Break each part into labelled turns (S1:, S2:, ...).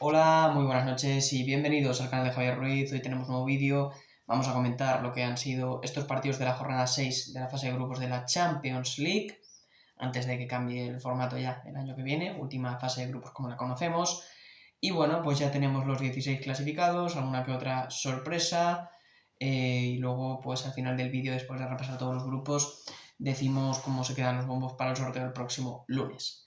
S1: Hola, muy buenas noches y bienvenidos al canal de Javier Ruiz. Hoy tenemos un nuevo vídeo. Vamos a comentar lo que han sido estos partidos de la jornada 6 de la fase de grupos de la Champions League, antes de que cambie el formato ya el año que viene, última fase de grupos como la conocemos. Y bueno, pues ya tenemos los 16 clasificados, alguna que otra sorpresa, y luego pues al final del vídeo, después de repasar todos los grupos, decimos cómo se quedan los bombos para el sorteo el próximo lunes.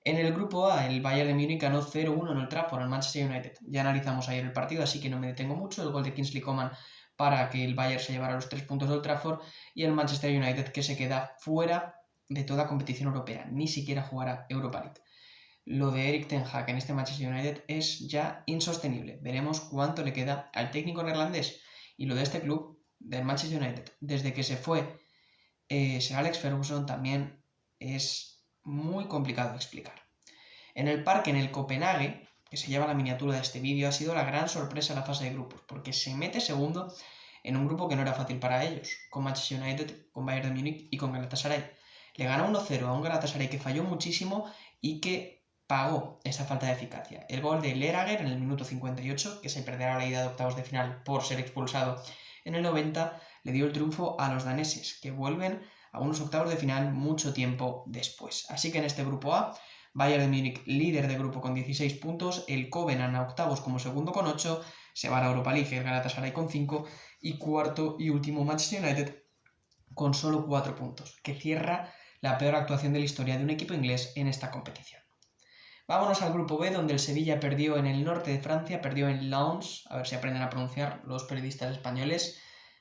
S1: En el grupo A, el Bayern de Múnich ganó 0-1 en el Trafford al Manchester United. Ya analizamos ayer el partido, así que no me detengo mucho. El gol de Kingsley Coman para que el Bayern se llevara los 3 puntos del Trafford y el Manchester United que se queda fuera de toda competición europea, ni siquiera jugará Europa League. Lo de Erik ten Hag en este Manchester United es ya insostenible. Veremos cuánto le queda al técnico neerlandés. Y lo de este club, del Manchester United, desde que se fue Sir Alex Ferguson, también es muy complicado de explicar. En el parque, en el Copenhague, que se lleva la miniatura de este vídeo, ha sido la gran sorpresa en la fase de grupos, porque se mete segundo en un grupo que no era fácil para ellos, con Manchester United, con Bayern de Múnich y con Galatasaray. Le ganó 1-0 a un Galatasaray que falló muchísimo y que pagó esa falta de eficacia. El gol de Lerager en el minuto 58, que se perderá la ida de octavos de final por ser expulsado en el 90, le dio el triunfo a los daneses, que vuelven a unos octavos de final mucho tiempo después. Así que en este grupo A, Bayern de Múnich líder de grupo con 16 puntos, el Covenant a octavos como segundo con 8, se va a la Europa League el Galatasaray con 5 y cuarto y último Manchester United con solo 4 puntos, que cierra la peor actuación de la historia de un equipo inglés en esta competición. Vámonos al grupo B, donde el Sevilla perdió en el norte de Francia, perdió en Lens, a ver si aprenden a pronunciar los periodistas españoles.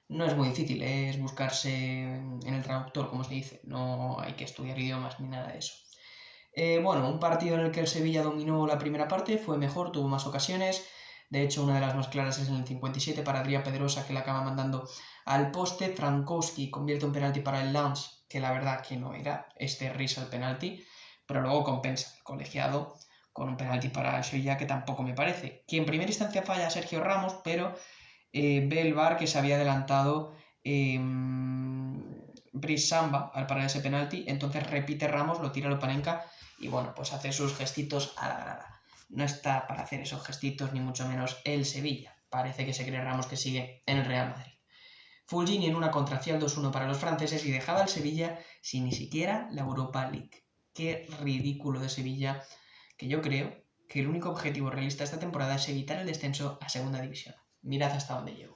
S1: No es muy difícil, es buscarse en el traductor, como se dice, no hay que estudiar idiomas ni nada de eso. Bueno, un partido en el que el Sevilla dominó la primera parte, fue mejor, tuvo más ocasiones. De hecho, una de las más claras es en el 57 para Adrià Pedrosa, que la acaba mandando al poste. Frankowski convierte un penalti para el Lens, que la verdad que no era risa el penalti, pero luego compensa el colegiado con un penalti para el Sevilla que tampoco me parece. Que en primera instancia falla Sergio Ramos, pero ve el VAR que se había adelantado Brice Samba al parar ese penalti, entonces repite Ramos, lo tira Lopanenka y bueno, pues hace sus gestitos a la grada. No está para hacer esos gestitos, ni mucho menos el Sevilla. Parece que se cree Ramos que sigue en el Real Madrid. Fulgini en una contra hacía el 2-1 para los franceses y dejaba al Sevilla sin ni siquiera la Europa League. Qué ridículo de Sevilla, que yo creo que el único objetivo realista de esta temporada es evitar el descenso a segunda división. Mirad hasta dónde llego.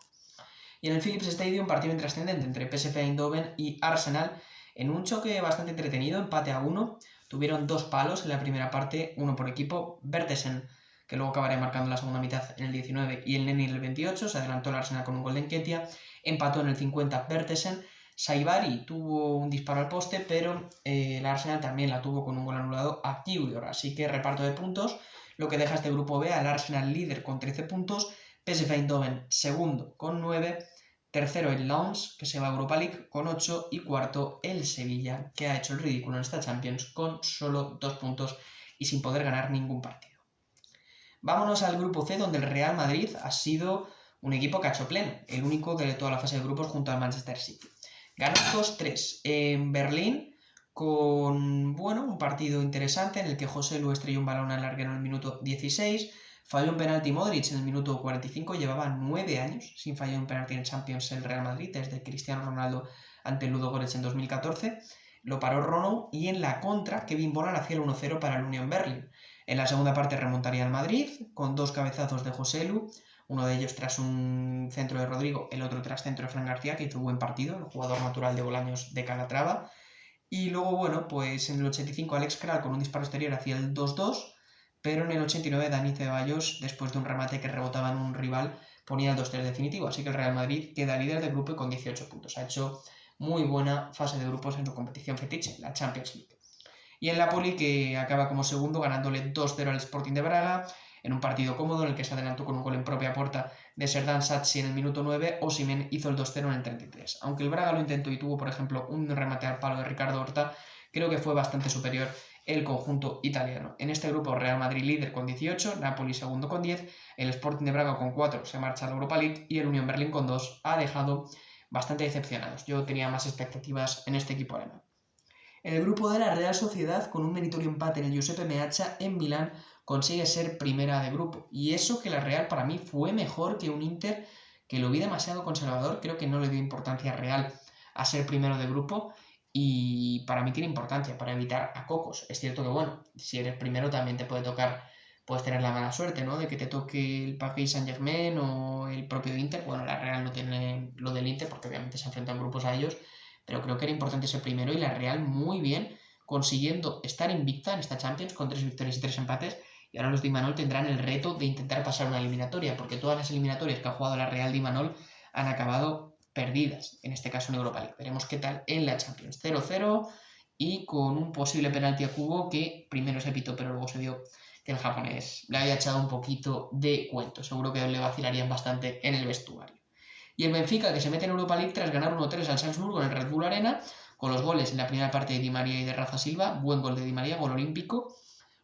S1: Y en el Philips Stadium, un partido intrascendente entre PSV Eindhoven y Arsenal, en un choque bastante entretenido, empate a 1. Tuvieron 2 palos en la primera parte, uno por equipo. Bertesen, que luego acabaría marcando la segunda mitad en el 19, y el Neni en el 28, se adelantó el Arsenal con un gol de Nketiah, empató en el 50 Bertesen. Saibari tuvo un disparo al poste, pero el Arsenal también la tuvo con un gol anulado a Kiwior, así que reparto de puntos, lo que deja este grupo B al Arsenal líder con 13 puntos, PSV Eindhoven segundo con 9, tercero el Lens, que se va a Europa League con 8, y cuarto el Sevilla, que ha hecho el ridículo en esta Champions con solo 2 puntos y sin poder ganar ningún partido. Vámonos al grupo C, donde el Real Madrid ha sido un equipo cacho pleno, el único de toda la fase de grupos junto al Manchester City. Ganó 2-3 en Berlín con, bueno, un partido interesante en el que José Lu estrelló un balón al larguero en el minuto 16, falló un penalti Modric en el minuto 45, llevaba 9 años sin fallar un penalti en Champions el Real Madrid, desde Cristiano Ronaldo ante Ludogorets en 2014, lo paró Rono, y en la contra Kevin Bolan hacía el 1-0 para el Union Berlin. En la segunda parte remontaría el Madrid con 2 cabezazos de José Lu, uno de ellos tras un centro de Rodrigo, el otro tras centro de Fran García, que hizo buen partido, el jugador natural de Bolaños de Calatrava. Y luego, bueno, pues en el 85 Alex Kral con un disparo exterior hacía el 2-2, pero en el 89 Dani Ceballos, después de un remate que rebotaba en un rival, ponía el 2-3 definitivo, así que el Real Madrid queda líder del grupo con 18 puntos. Ha hecho muy buena fase de grupos en su competición fetiche, la Champions League. Y el Napoli, que acaba como segundo ganándole 2-0 al Sporting de Braga, en un partido cómodo en el que se adelantó con un gol en propia puerta de Serdar Sachi en el minuto 9, Osimhen hizo el 2-0 en el 33. Aunque el Braga lo intentó y tuvo, por ejemplo, un remate al palo de Ricardo Horta, creo que fue bastante superior el conjunto italiano. En este grupo, Real Madrid líder con 18, Napoli segundo con 10, el Sporting de Braga con 4 se marcha a la Europa League y el Union Berlin con 2 ha dejado bastante decepcionados. Yo tenía más expectativas en este equipo alemán. En el grupo de la Real Sociedad, con un meritorio empate en el Giuseppe Meazza en Milán, consigue ser primera de grupo. Y eso que la Real para mí fue mejor que un Inter que lo vi demasiado conservador, creo que no le dio importancia real a ser primero de grupo y para mí tiene importancia para evitar a cocos. Es cierto que, bueno, si eres primero también te puede tocar, puedes tener la mala suerte, ¿no? De que te toque el Paris Saint-Germain o el propio Inter. Bueno, la Real no tiene lo del Inter porque obviamente se enfrentan grupos a ellos, pero creo que era importante ser primero y la Real muy bien consiguiendo estar invicta en esta Champions con 3 victorias y 3 empates. Y ahora los de Imanol tendrán el reto de intentar pasar una eliminatoria, porque todas las eliminatorias que ha jugado la Real de Imanol han acabado perdidas, en este caso en Europa League. Veremos qué tal en la Champions. 0-0 y con un posible penalti a Kubo que primero se pitó, pero luego se vio que el japonés le había echado un poquito de cuento. Seguro que le vacilarían bastante en el vestuario. Y el Benfica, que se mete en Europa League tras ganar 1-3 al Salzburgo en el Red Bull Arena, con los goles en la primera parte de Di María y de Rafa Silva. Buen gol de Di María, gol olímpico.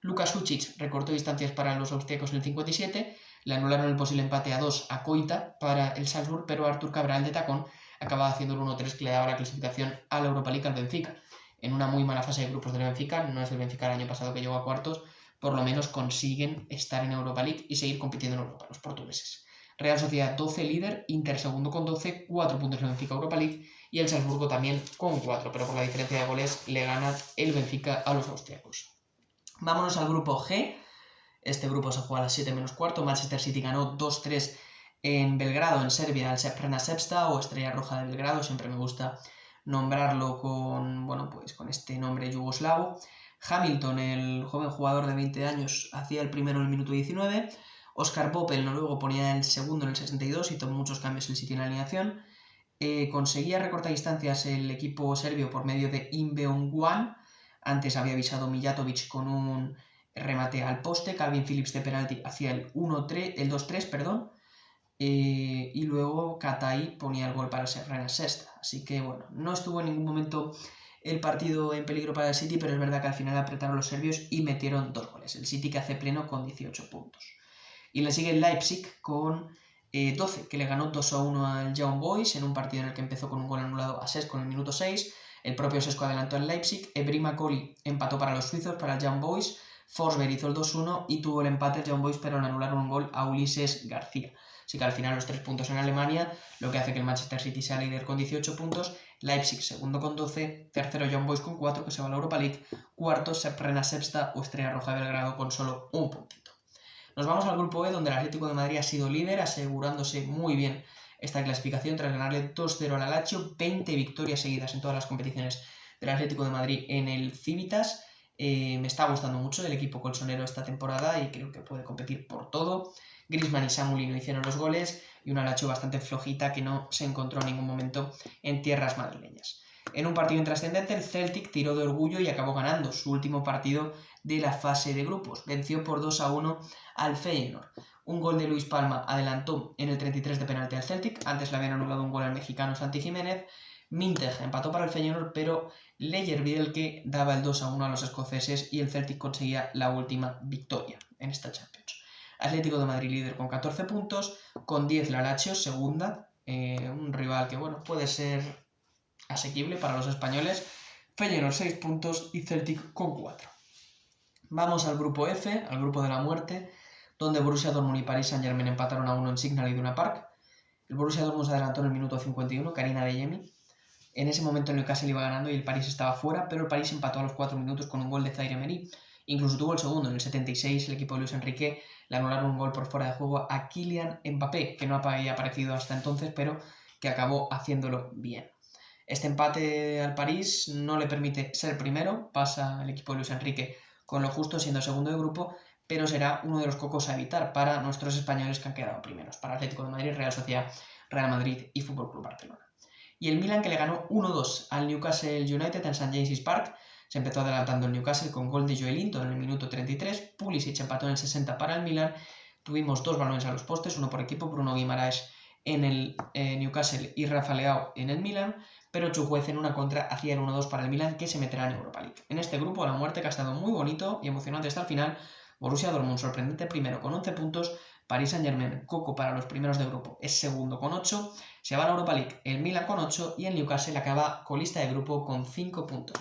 S1: Lukas Sucic recortó distancias para los austríacos en el 57, le anularon el posible empate a 2 a Koita para el Salzburg, pero Artur Cabral de tacón acaba haciendo el 1-3 que le daba la clasificación a la Europa League al Benfica. En una muy mala fase de grupos del Benfica, no es el Benfica el año pasado que llegó a cuartos, por lo menos consiguen estar en Europa League y seguir compitiendo en Europa, los portugueses. Real Sociedad 12 líder, Inter segundo con 12, 4 puntos en el Benfica Europa League y el Salzburgo también con 4, pero por la diferencia de goles le gana el Benfica a los austríacos. Vámonos al grupo G. Este grupo se juega a las 7 menos cuarto. Manchester City ganó 2-3 en Belgrado, en Serbia, al Crvena Zvezda o Estrella Roja de Belgrado. Siempre me gusta nombrarlo con, bueno, pues con este nombre yugoslavo. Hamilton, el joven jugador de 20 años, hacía el primero en el minuto 19. Oscar Bope, el noruego, ponía el segundo en el 62 y tomó muchos cambios el City en la alineación. Conseguía recortar distancias el equipo serbio por medio de Imbeongwan. Antes había avisado Mijatovic con un remate al poste. Calvin Phillips de penalti hacía el 2-3, perdón. Y luego Katai ponía el gol para el Crvena Zvezda. Así que bueno, no estuvo en ningún momento el partido en peligro para el City, pero es verdad que al final apretaron los serbios y metieron 2 goles. El City que hace pleno con 18 puntos. Y le sigue el Leipzig con 12, que le ganó 2-1 al Young Boys en un partido en el que empezó con un gol anulado a Sesko en el minuto 6. El propio Sesko adelantó al Leipzig, Ebrima Colli empató para los suizos, para el Young Boys, Forsberg hizo el 2-1 y tuvo el empate el Young Boys, pero le anularon un gol a Ulises García. Así que al final los 3 puntos en Alemania, lo que hace que el Manchester City sea líder con 18 puntos, Leipzig segundo con 12, tercero Young Boys con 4, que se va a la Europa League, cuarto Crvena Zvezda o Estrella Roja de Belgrado con solo un puntito. Nos vamos al grupo E, donde el Atlético de Madrid ha sido líder, asegurándose muy bien esta clasificación tras ganarle 2-0 al Lazio, 20 victorias seguidas en todas las competiciones del Atlético de Madrid en el Civitas. Me está gustando mucho el equipo colchonero esta temporada y creo que puede competir por todo. Griezmann y Samu Lino hicieron los goles y una Lazio bastante flojita que no se encontró en ningún momento en tierras madrileñas. En un partido intrascendente, el Celtic tiró de orgullo y acabó ganando su último partido de la fase de grupos. Venció por 2-1 al Feyenoord. Un gol de Luis Palma adelantó en el 33 de penalti al Celtic. Antes le habían anulado un gol al mexicano Santi Jiménez. Minteg empató para el Feyenoord, pero Leyer Bielke daba el 2-1 a los escoceses y el Celtic conseguía la última victoria en esta Champions. Atlético de Madrid líder con 14 puntos, con 10 la Lazio, segunda. Un rival que bueno puede ser asequible para los españoles. Feyenoord 6 puntos y Celtic con 4. Vamos al grupo F, al grupo de la muerte, donde Borussia Dortmund y Paris Saint-Germain empataron a 1 en Signal Iduna Park. El Borussia Dortmund se adelantó en el minuto 51, Karina Adeyemi. En ese momento el Newcastle iba ganando y el París estaba fuera, pero el París empató a los 4 minutos con un gol de Zaire Emery. Incluso tuvo el segundo, en el 76, el equipo de Luis Enrique le anularon un gol por fuera de juego a Kylian Mbappé, que no había aparecido hasta entonces, pero que acabó haciéndolo bien. Este empate al París no le permite ser primero, pasa el equipo de Luis Enrique con lo justo siendo segundo de grupo, pero será uno de los cocos a evitar para nuestros españoles que han quedado primeros, para Atlético de Madrid, Real Sociedad, Real Madrid y FC Barcelona. Y el Milan que le ganó 1-2 al Newcastle United en St. James's Park. Se empezó adelantando el Newcastle con gol de Joelinton en el minuto 33, Pulisic empató en el 60 para el Milan. Tuvimos 2 balones a los postes, uno por equipo, Bruno Guimaraes en el Newcastle y Rafa Leao en el Milan, pero Chukwueze en una contra hacía el 1-2 para el Milan, que se meterá en Europa League. En este grupo, la muerte que ha estado muy bonito y emocionante hasta el final. Borussia Dortmund sorprendente primero con 11 puntos, Paris Saint-Germain, coco para los primeros de grupo, es segundo con 8, se va a la Europa League el Milan con 8 y el Newcastle acaba colista de grupo con 5 puntos.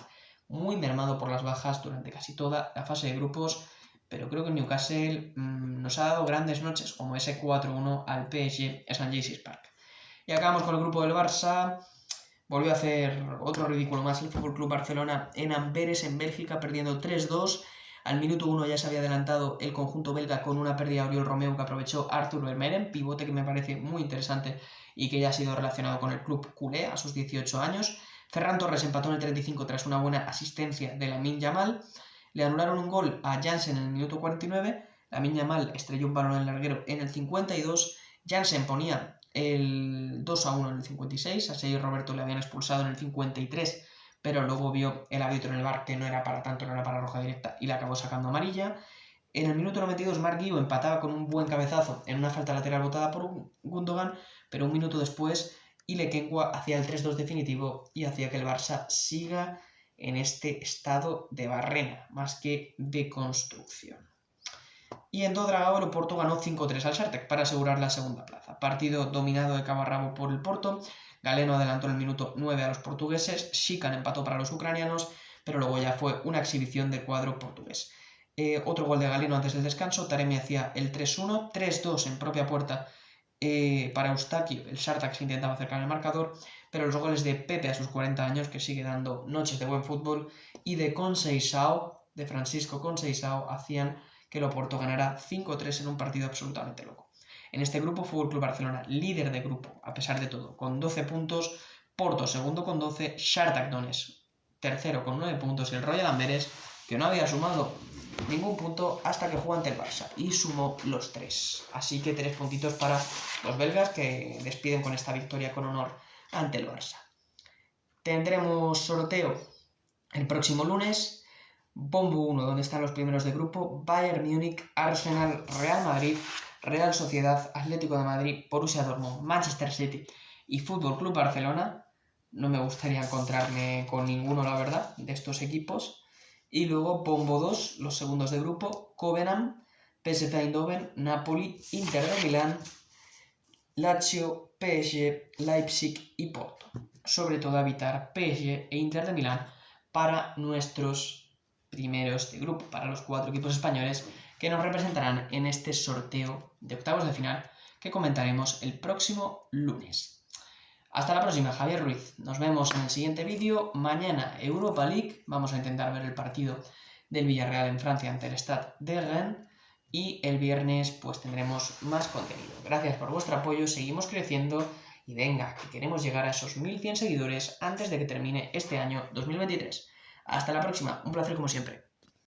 S1: Muy mermado por las bajas durante casi toda la fase de grupos, pero creo que el Newcastle nos ha dado grandes noches, como ese 4-1 al PSG St. James's Park. Y acabamos con el grupo del Barça. Volvió a hacer otro ridículo más el FC Barcelona en Amberes, en Bélgica, perdiendo 3-2. Al minuto 1 ya se había adelantado el conjunto belga con una pérdida de Oriol Romeu que aprovechó Arthur Vermeeren, pivote que me parece muy interesante y que ya ha sido relacionado con el club culé a sus 18 años. Ferran Torres empató en el 35 tras una buena asistencia de Lamine Yamal. Le anularon un gol a Jansen en el minuto 49. Lamine Yamal estrelló un balón en el larguero en el 52. Jansen ponía el 2-1 en el 56. A Sergio Roberto le habían expulsado en el 53, pero luego vio el árbitro en el VAR que no era para tanto, no era para roja directa y le acabó sacando amarilla. En el minuto 92 Marc Guiu empataba con un buen cabezazo en una falta lateral botada por Gundogan, pero un minuto después Ile Quengua hacía el 3-2 definitivo y hacía que el Barça siga en este estado de barrena, más que de construcción. Y en Dragao el Porto ganó 5-3 al Shakhtar para asegurar la segunda plaza. Partido dominado de cabo a rabo por el Porto. Galeno adelantó en el minuto 9 a los portugueses. Šikan empató para los ucranianos, pero luego ya fue una exhibición del cuadro portugués. Otro gol de Galeno antes del descanso. Taremi hacía el 3-1. 3-2 en propia puerta para Eustáquio. El Shakhtar se intentaba acercar al marcador, pero los goles de Pepe a sus 40 años, que sigue dando noches de buen fútbol, y de Conceição, de Francisco Conceição, hacían que el Oporto ganara 5-3 en un partido absolutamente loco. En este grupo, FC Barcelona, líder de grupo, a pesar de todo, con 12 puntos, Porto segundo con 12, Shakhtar Donetsk tercero con 9 puntos y el Royal Amberes, que no había sumado ningún punto hasta que jugó ante el Barça y sumó los 3. Así que 3 puntitos para los belgas que despiden con esta victoria con honor ante el Barça. Tendremos sorteo el próximo lunes. Bombo 1, donde están los primeros de grupo: Bayern Múnich, Arsenal, Real Madrid, Real Sociedad, Atlético de Madrid, Borussia Dortmund, Manchester City y FC Barcelona. No me gustaría encontrarme con ninguno, la verdad, de estos equipos. Y luego Bombo 2, los segundos de grupo: Covenant, PSV Eindhoven, Napoli, Inter de Milán, Lazio, PSG, Leipzig y Porto. Sobre todo evitar PSG e Inter de Milán para nuestros primeros de grupo, para los 4 equipos españoles que nos representarán en este sorteo de octavos de final que comentaremos el próximo lunes. Hasta la próxima, Javier Ruiz. Nos vemos en el siguiente vídeo. Mañana Europa League. Vamos a intentar ver el partido del Villarreal en Francia ante el Stade de Rennes. Y el viernes pues tendremos más contenido. Gracias por vuestro apoyo, seguimos creciendo y venga, que queremos llegar a esos 1100 seguidores antes de que termine este año 2023. Hasta la próxima, un placer como siempre.